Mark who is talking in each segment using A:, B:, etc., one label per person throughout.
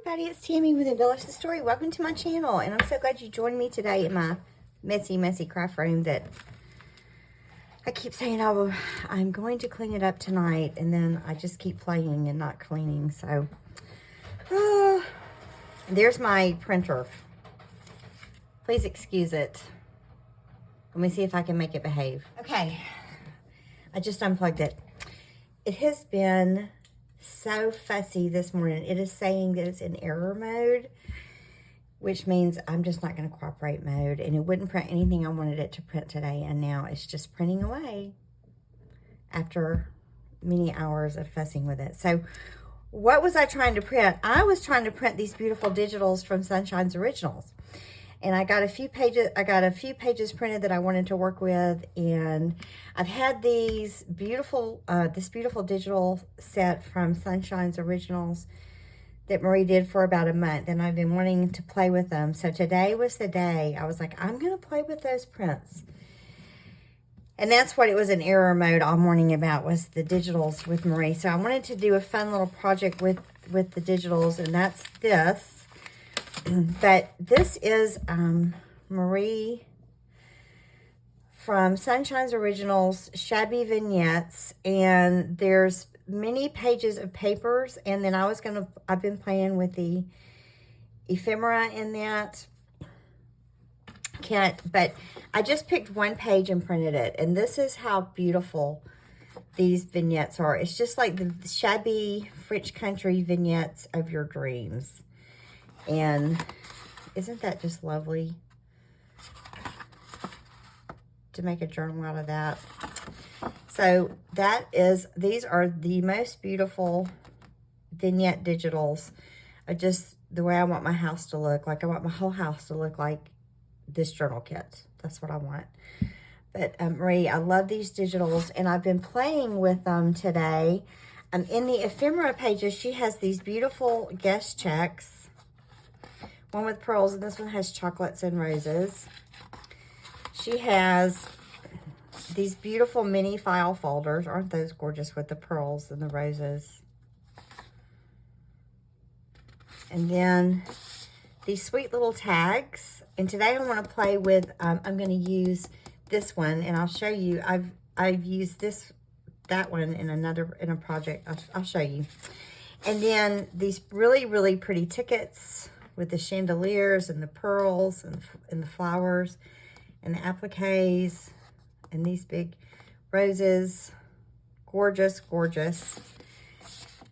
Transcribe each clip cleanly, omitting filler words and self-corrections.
A: everybody, it's Tammy with Embellish the Story. Welcome to my channel, and I'm so glad you joined me today in my messy craft room that I keep saying I'm going to clean it up tonight, and then I just keep playing and not cleaning. So there's my printer. Please excuse it. Let me see if I can make it behave. Okay, I just unplugged it. It has been so fussy this morning. It is saying that it's in error mode, which means I'm just not going to cooperate mode, and it wouldn't print anything I wanted it to print today, and now it's just printing away after many hours of fussing with it. So what was I trying to print? I was trying to print these beautiful digitals from Sunshine's Originals. And I got a few pages printed that I wanted to work with, and I've had these beautiful this beautiful digital set from Sunshine's Originals that Marie did for about a month, and I've been wanting to play with them. So today was the day. I was like, I'm gonna play with those prints. And that's what it was in error mode all morning about, was the digitals with Marie. So I wanted to do a fun little project with the digitals, and that's this. But this is Marie from Sunshine's Originals, Shabby vignettes, and there's many pages of papers, and then I've been playing with the ephemera in that kit, but I just picked one page and printed it, and this is how beautiful these vignettes are. It's just like the shabby French country vignettes of your dreams. And isn't that just lovely to make a journal out of that? So these are the most beautiful vignette digitals of just the way I want my house to look. Like I want my whole house to look like this journal kit. That's what I want. But Marie, I love these digitals, and I've been playing with them today. In the ephemera pages, she has these beautiful guest checks. One with pearls, and this one has chocolates and roses. She has these beautiful mini file folders. Aren't those gorgeous, with the pearls and the roses? And then these sweet little tags. And today I want to play with, I'm going to use this one, and I'll show you. I've used that one in a project. I'll show you. And then these really pretty tickets with the chandeliers and the pearls and the flowers and the appliques and these big roses. Gorgeous.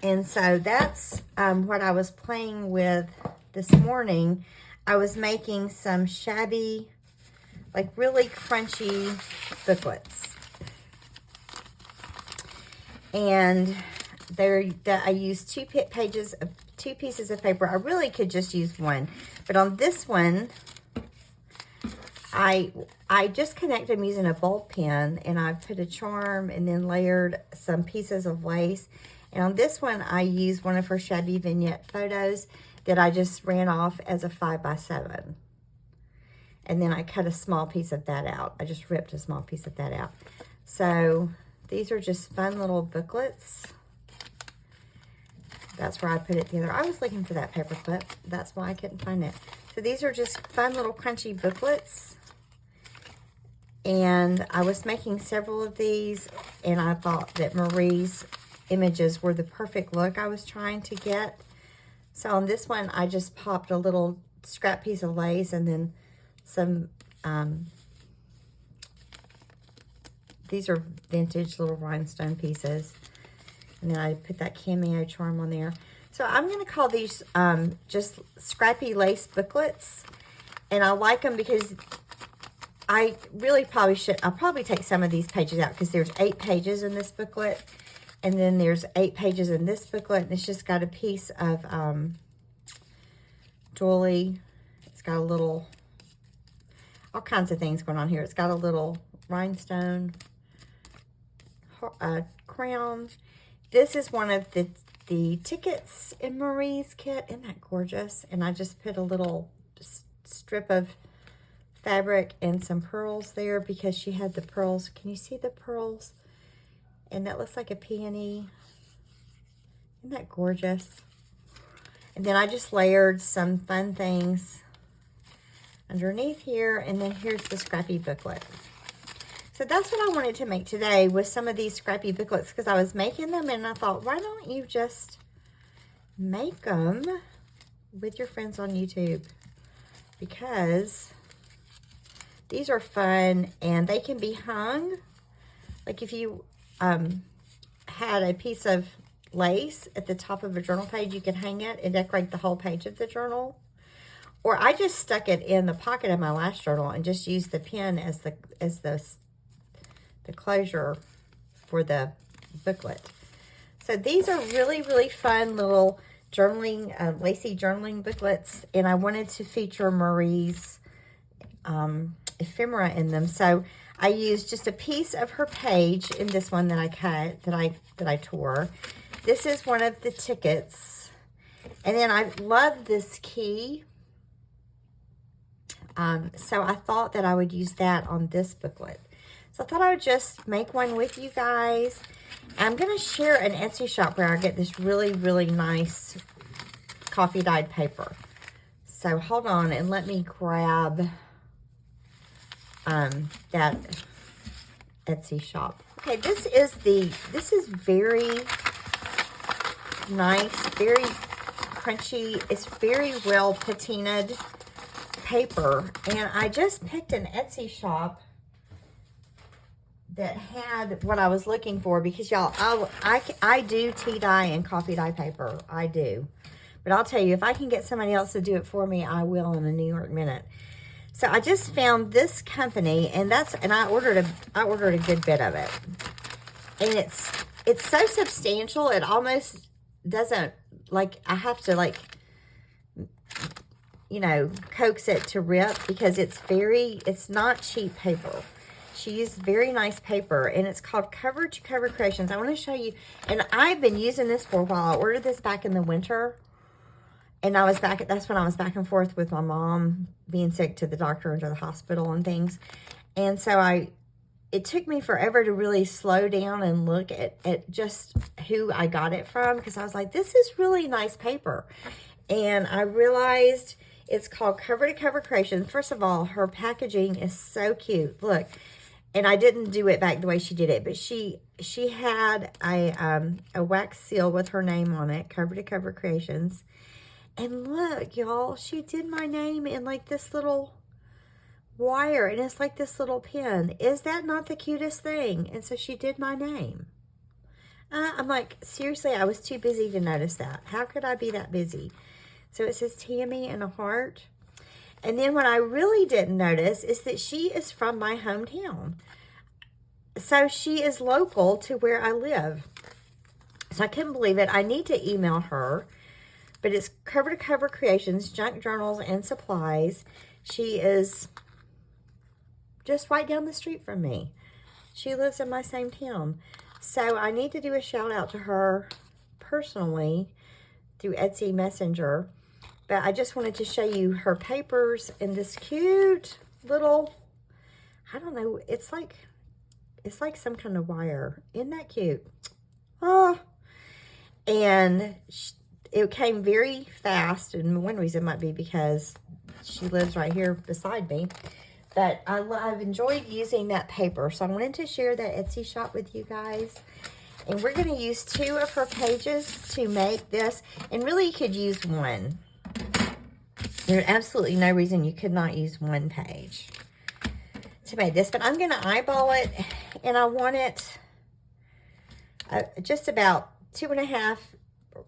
A: And so that's what I was playing with this morning. I was making some shabby, like really crunchy booklets. And I used two pieces of paper. I really could just use one, but on this one, I just connected them using a bulb pen, and I put a charm and then layered some pieces of lace. And on this one, I used one of her shabby vignette photos that I just ran off as a 5x7. And then I cut a small piece of that out. I just ripped a small piece of that out. So these are just fun little booklets. That's where I put it together. I was looking for that paper clip. That's why I couldn't find it. So these are just fun little crunchy booklets. And I was making several of these, and I thought that Marie's images were the perfect look I was trying to get. So on this one, I just popped a little scrap piece of lace, and then some, these are vintage little rhinestone pieces. And then I put that cameo charm on there. So I'm going to call these just Scrappy lace booklets. And I like them because I really I'll probably take some of these pages out, because there's 8 pages in this booklet. And then there's 8 pages in this booklet. And it's just got a piece of jewelry. It's got a little, all kinds of things going on here. It's got a little rhinestone crown. This is one of the tickets in Marie's kit. Isn't that gorgeous? And I just put a little strip of fabric and some pearls there, because she had the pearls. Can you see the pearls? And that looks like a peony. Isn't that gorgeous? And then I just layered some fun things underneath here. And then here's the Scrappy booklet. So that's what I wanted to make today with some of these Scrappy booklets, because I was making them and I thought, why don't you just make them with your friends on YouTube? Because these are fun and they can be hung. Like if you had a piece of lace at the top of a journal page, you could hang it and decorate the whole page of the journal. Or I just stuck it in the pocket of my last journal and just used the pen as the closure for the booklet. So these are really, really fun little journaling, lacy journaling booklets. And I wanted to feature Marie's ephemera in them. So I used just a piece of her page in this one that I cut, that I tore. This is one of the tickets. And then I love this key. So I thought that I would use that on this booklet. So I thought I would just make one with you guys. I'm going to share an Etsy shop where I get this really, really nice coffee dyed paper. So hold on and let me grab that Etsy shop. Okay, this is very nice, very crunchy. It's very well patinaed paper, and I just picked an Etsy shop that had what I was looking for, because y'all, I do tea dye and coffee dye paper. I do. But I'll tell you, if I can get somebody else to do it for me, I will in a New York minute. So I just found this company, and I ordered a good bit of it. And it's so substantial, it almost doesn't, like, I have to, like, you know, coax it to rip, because it's not cheap paper. She used very nice paper, and it's called Cover to Cover Creations. I want to show you, and I've been using this for a while. I ordered this back in the winter, and that's when I was back and forth with my mom being sick, to the doctor and to the hospital and things. And so it took me forever to really slow down and look at just who I got it from, because I was like, this is really nice paper. And I realized it's called Cover to Cover Creations. First of all, her packaging is so cute. Look. And I didn't do it back the way she did it, but she had a wax seal with her name on it, Cover to Cover Creations. And look, y'all, she did my name in like this little wire, and it's like this little pin. Is that not the cutest thing? And so she did my name. I'm like, seriously, I was too busy to notice that. How could I be that busy? So it says Tammy and a heart. And then what I really didn't notice is that she is from my hometown. So she is local to where I live. So I couldn't believe it. I need to email her. But it's Cover to Cover Creations, Junk Journals and Supplies. She is just right down the street from me. She lives in my same town. So I need to do a shout out to her personally through Etsy Messenger. But I just wanted to show you her papers and this cute little, I don't know, it's like some kind of wire. Isn't that cute? Oh, and it came very fast, and one reason might be because she lives right here beside me. But I've enjoyed using that paper, so I wanted to share that Etsy shop with you guys. And we're going to use 2 of her pages to make this, and really you could use 1. There's absolutely no reason you could not use 1 page to make this. But I'm going to eyeball it, and I want it just about 2.5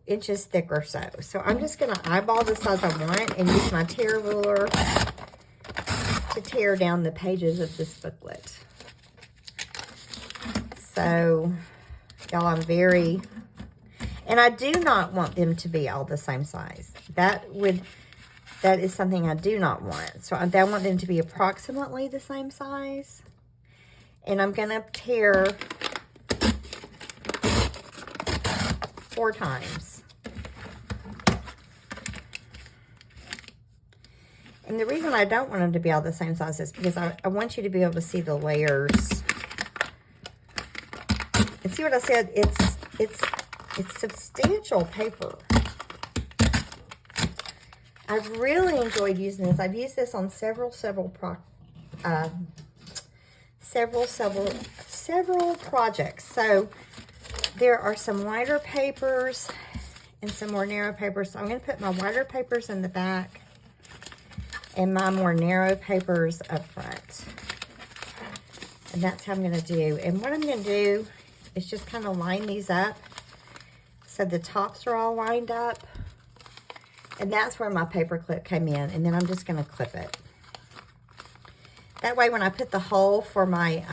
A: inches thick or so. So I'm just going to eyeball the size I want and use my tear ruler to tear down the pages of this booklet. So, y'all, and I do not want them to be all the same size. That is something I do not want. So I want them to be approximately the same size. And I'm going to tear 4 times. And the reason I don't want them to be all the same size is because I want you to be able to see the layers. And see what I said? It's substantial paper. I've really enjoyed using this. I've used this on several projects. So there are some wider papers and some more narrow papers. So I'm going to put my wider papers in the back and my more narrow papers up front. And that's how I'm going to do. And what I'm going to do is just kind of line these up so the tops are all lined up. And that's where my paper clip came in. And then I'm just going to clip it. That way when I put the hole for my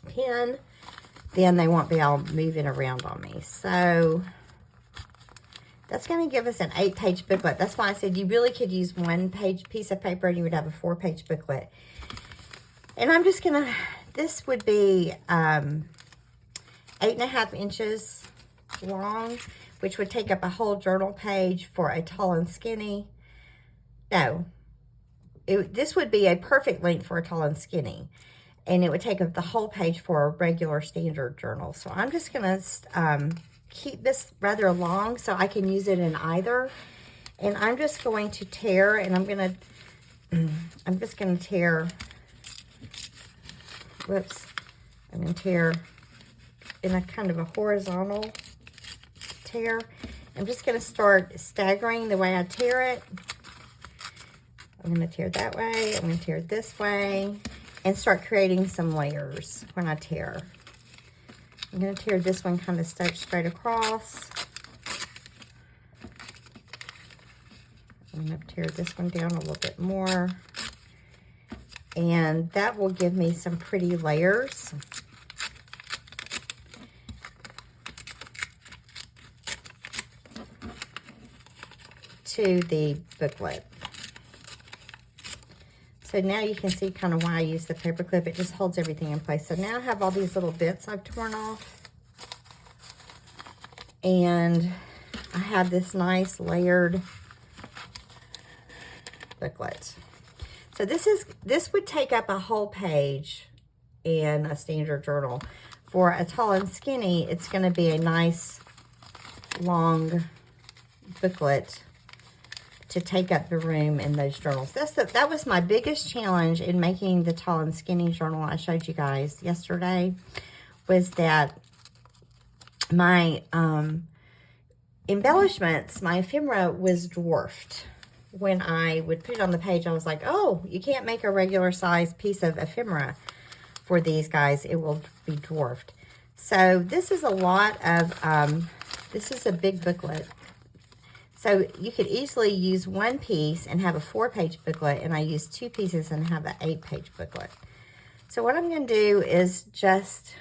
A: pen, then they won't be all moving around on me. So that's going to give us an 8-page booklet. That's why I said you really could use one piece of paper and you would have a 4-page booklet. And I'm just going to, this would be 8.5 inches long, which would take up a whole journal page for a tall and skinny. No, this would be a perfect length for a tall and skinny. And it would take up the whole page for a regular standard journal. So I'm just going to keep this rather long so I can use it in either. And I'm just going to tear, and I'm just going to tear, whoops, I'm going to tear in a kind of a horizontal tear. I'm just going to start staggering the way I tear it. I'm going to tear that way, I'm going to tear it this way, and start creating some layers when I tear. I'm going to tear this one kind of straight across. I'm going to tear this one down a little bit more. And that will give me some pretty layers. To the booklet. So now you can see kind of why I use the paper clip. It just holds everything in place. So now I have all these little bits I've torn off. And I have this nice layered booklet. So this would take up a whole page in a standard journal. For a tall and skinny, it's going to be a nice long booklet to take up the room in those journals. That was my biggest challenge in making the tall and skinny journal I showed you guys yesterday, was that my embellishments, my ephemera was dwarfed. When I would put it on the page, I was like, oh, you can't make a regular size piece of ephemera for these guys. It will be dwarfed. So this is a lot of, this is a big booklet. So you could easily use one piece and have a 4-page booklet, and I used 2 pieces and have an 8-page booklet. So what I'm going to do is just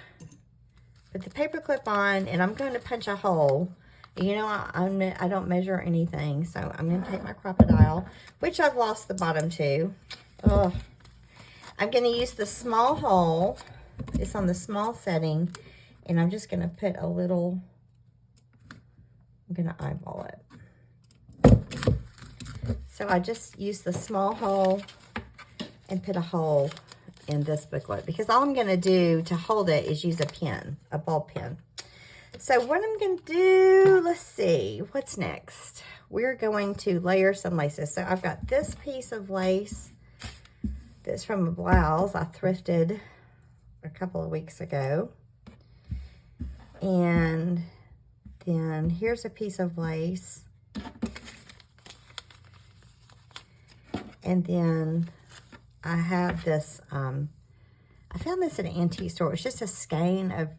A: put the paper clip on, and I'm going to punch a hole. You know, I don't measure anything, so I'm going to take my crocodile, which I've lost the bottom to. Oh, I'm going to use the small hole. It's on the small setting, and I'm just going to put a little, I'm going to eyeball it. So I just use the small hole and put a hole in this booklet, because all I'm going to do to hold it is use a pen, a ball pen. So what I'm going to do, let's see, what's next? We're going to layer some laces. So I've got this piece of lace that's from a blouse I thrifted a couple of weeks ago. And then here's a piece of lace. And then I have this, I found this at an antique store. It's just a skein of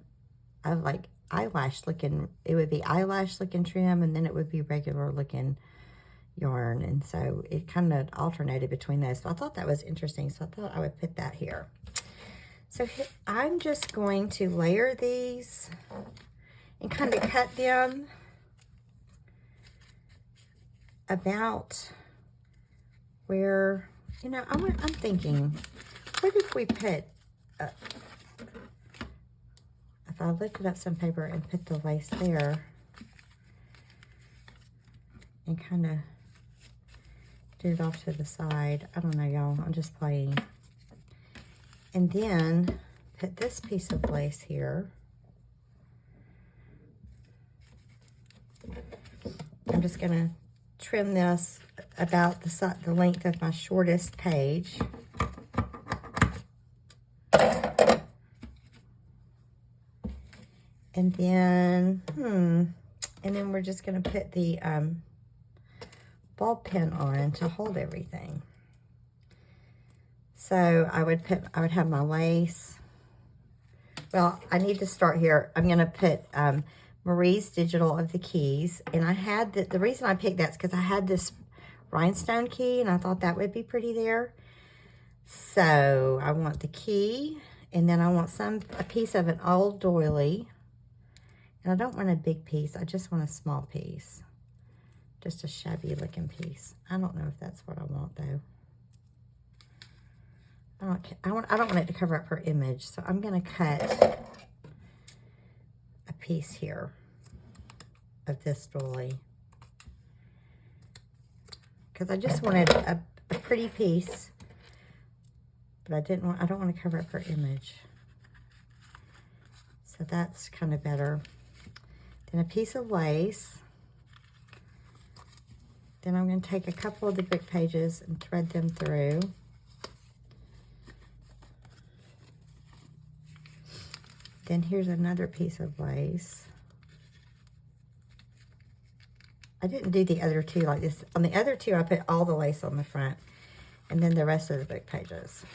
A: like eyelash looking, it would be eyelash looking trim, and then it would be regular looking yarn. And so it kind of alternated between those. So I thought that was interesting. So I thought I would put that here. So I'm just going to layer these and kind of cut them about where, you know, I'm thinking, what if we put, if I lifted up some paper and put the lace there and kind of did it off to the side. I don't know, y'all, I'm just playing. And then put this piece of lace here. I'm just gonna trim this about the length of my shortest page. And then, we're just going to put the ball pin on to hold everything. So I would have my lace. Well, I need to start here. I'm going to put Marie's Digital of the keys. And I had the reason I picked that's because I had this rhinestone key and I thought that would be pretty there. So I want the key, and then I want a piece of an old doily. And I don't want a big piece. I just want a small piece. Just a shabby looking piece. I don't know if that's what I want though. I don't want it to cover up her image. So I'm going to cut a piece here of this doily. Because I just wanted a pretty piece. But I don't want to cover up her image. So that's kind of better. Then a piece of lace. Then I'm going to take a couple of the book pages and thread them through. Then here's another piece of lace. I didn't do the other two like this. On the other two, I put all the lace on the front, and then the rest of the book pages.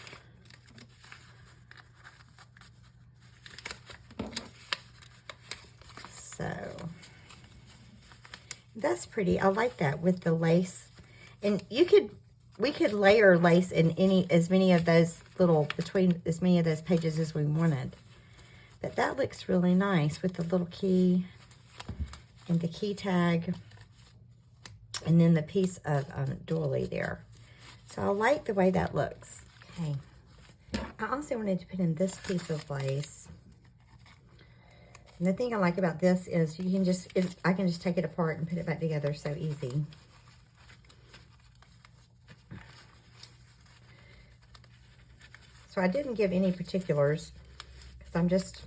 A: So that's pretty. I like that with the lace. And we could layer lace in as many of those pages as we wanted. But that looks really nice with the little key and the key tag, and then the piece of doily there. So I like the way that looks. Okay. I also wanted to put in this piece of lace. And the thing I like about this is I can just take it apart and put it back together so easy. So I didn't give any particulars because I'm just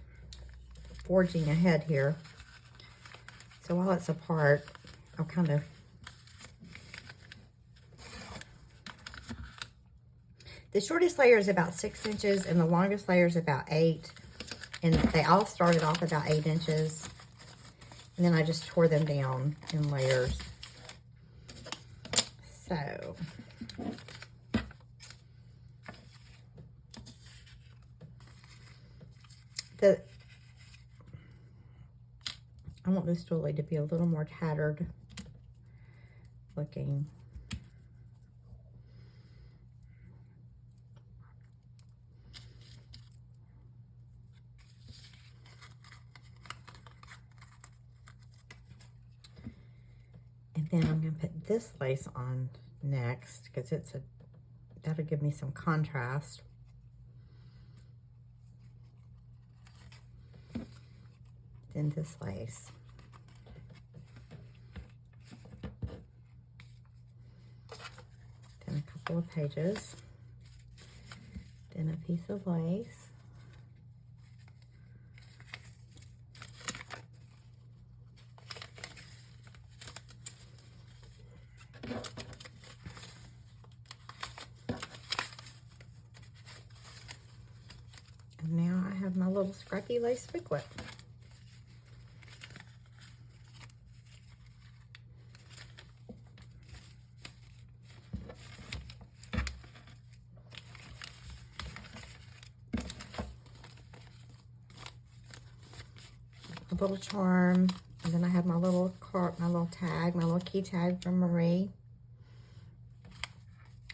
A: forging ahead here. So while it's apart, I'll kind of... The shortest layer is about 6 inches and the longest layer is about 8. And they all started off about 8 inches. And then I just tore them down in layers. So... I want this doily to be a little more tattered looking. And then I'm going to put this lace on next because that'll give me some contrast. Then this lace. Then a couple of pages. Then a piece of lace. And now I have my little Scrappy lace booklet. A little charm, and then I have my little tag, my little key tag from Marie.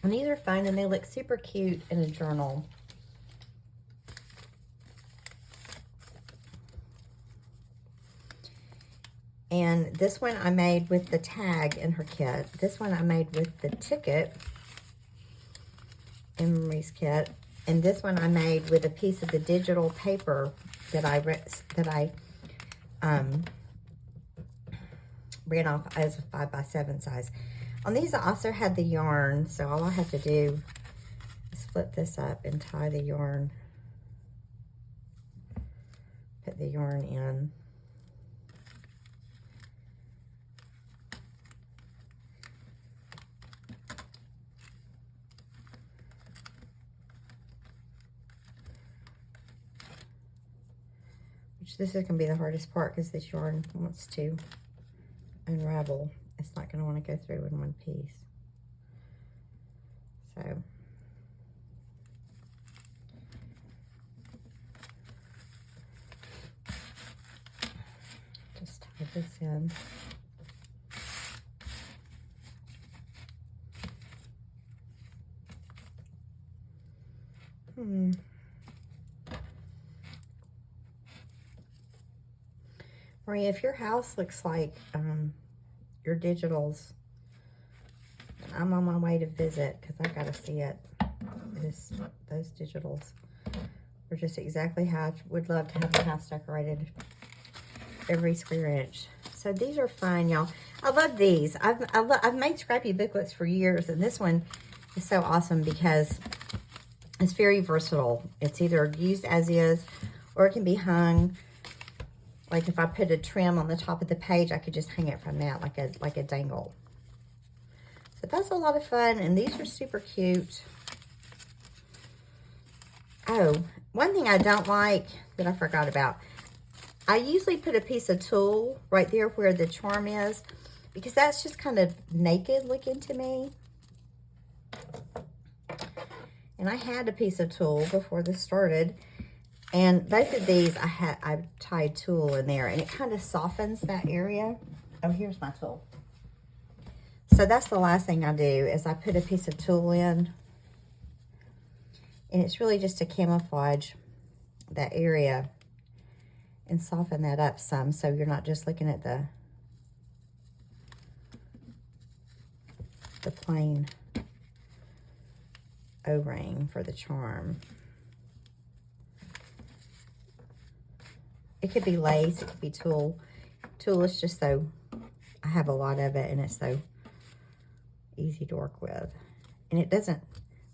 A: And these are fun, and they look super cute in a journal. And this one I made with the tag in her kit. This one I made with the ticket in Marie's kit. And this one I made with a piece of the digital paper that I ran off as a 5x7 size. On these I also had the yarn, so all I have to do is flip this up and tie the yarn, put the yarn in. This is going to be the hardest part because this yarn wants to unravel. It's not going to want to go through in one piece. So just tie this in. Maria, if your house looks like your digitals, I'm on my way to visit because I got to see it. Those digitals are just exactly how I would love to have the house decorated, every square inch. So these are fun, y'all. I love these. I've made scrappy booklets for years, and this one is so awesome because it's very versatile. It's either used as is, or it can be hung. Like if I put a trim on the top of the page, I could just hang it from that like a dangle. So that's a lot of fun, and these are super cute. Oh, one thing I don't like that I forgot about. I usually put a piece of tulle right there where the charm is, because that's just kind of naked looking to me. And I had a piece of tulle before this started. And both of these, I tied tulle in there, and it kind of softens that area. Oh, here's my tulle. So that's the last thing I do, is I put a piece of tulle in. And it's really just to camouflage that area and soften that up some, so you're not just looking at the plain O-ring for the charm. It could be lace, it could be tulle. Tulle is just so, I have a lot of it, and it's so easy to work with. And it doesn't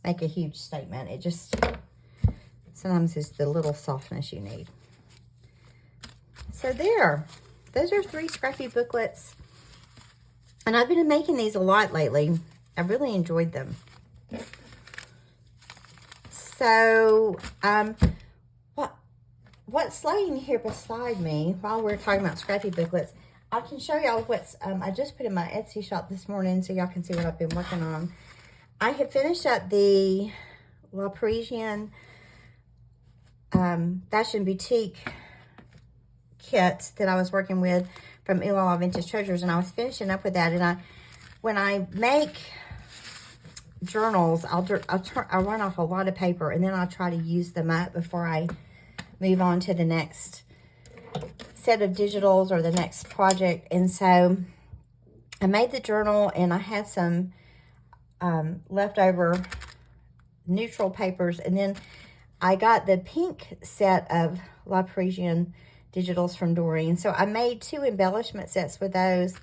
A: make a huge statement. It just sometimes is the little softness you need. So there, those are 3 scrappy booklets. And I've been making these a lot lately. I really enjoyed them. So, what's laying here beside me while we're talking about scrappy booklets, I can show y'all what's, I just put in my Etsy shop this morning so y'all can see what I've been working on. I have finished up the La Parisienne Fashion Boutique kit that I was working with from Ilala Vintage Treasures, and I was finishing up with that. And when I make journals, I'll run off a lot of paper, and then I'll try to use them up before I move on to the next set of digitals or the next project. And so I made the journal, and I had some leftover neutral papers, and then I got the pink set of La Parisienne digitals from Doreen. So I made 2 embellishment sets with those.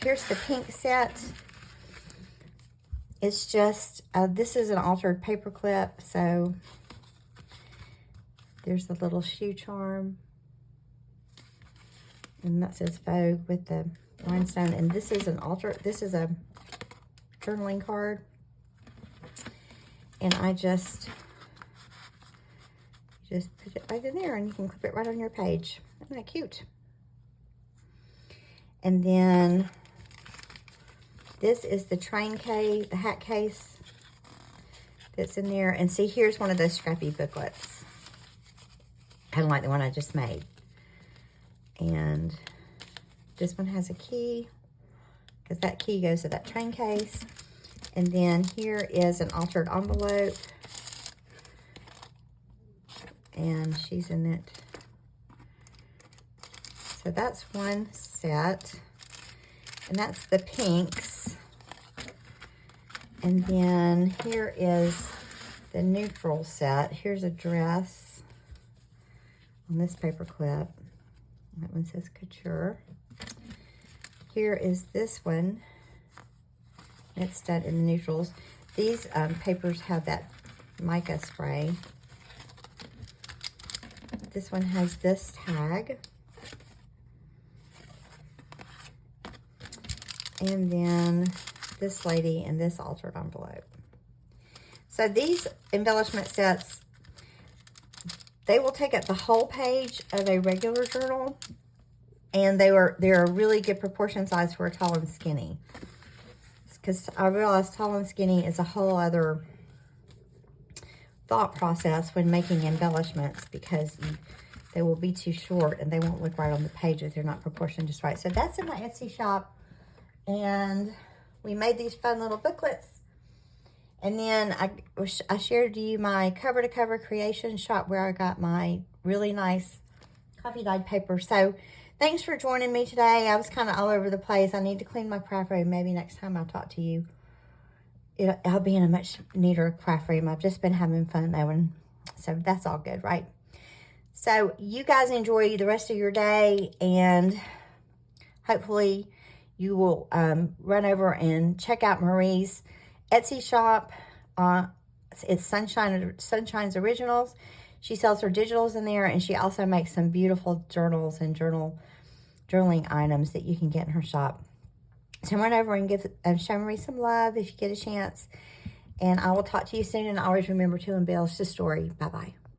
A: Here's the pink set. It's just, this is an altered paper clip, so there's the little shoe charm. And that says Vogue with the rhinestone. And this is this is a journaling card. And I just put it right in there, and you can clip it right on your page. Isn't that cute? And then this is the train case, the hat case that's in there. And see, here's one of those scrappy booklets, kind of like the one I just made. And this one has a key, because that key goes to that train case. And then here is an altered envelope, and she's in it. So that's one set, and that's the pinks. And then here is the neutral set. Here's a dress on this paper clip. That one says couture. Here is this one. It's done in the neutrals. These papers have that mica spray. This one has this tag. And then this lady and this altered envelope. So these embellishment sets, they will take up the whole page of a regular journal, and they're a really good proportion size for a tall and skinny. Because I realized tall and skinny is a whole other thought process when making embellishments, because they will be too short and they won't look right on the page if they're not proportioned just right. So that's in my Etsy shop, and we made these fun little booklets. And then I shared to you my cover-to-cover creation shop where I got my really nice coffee dyed paper. So thanks for joining me today. I was kind of all over the place. I need to clean my craft room. Maybe next time I talk to you, I'll be in a much neater craft room. I've just been having fun though, and so that's all good, right? So you guys enjoy the rest of your day, and hopefully you will run over and check out Marie's Etsy shop. It's Sunshine's Originals. She sells her digitals in there, and she also makes some beautiful journals and journaling items that you can get in her shop. So run over and show Marie some love if you get a chance. And I will talk to you soon, and always remember to embellish the story. Bye-bye.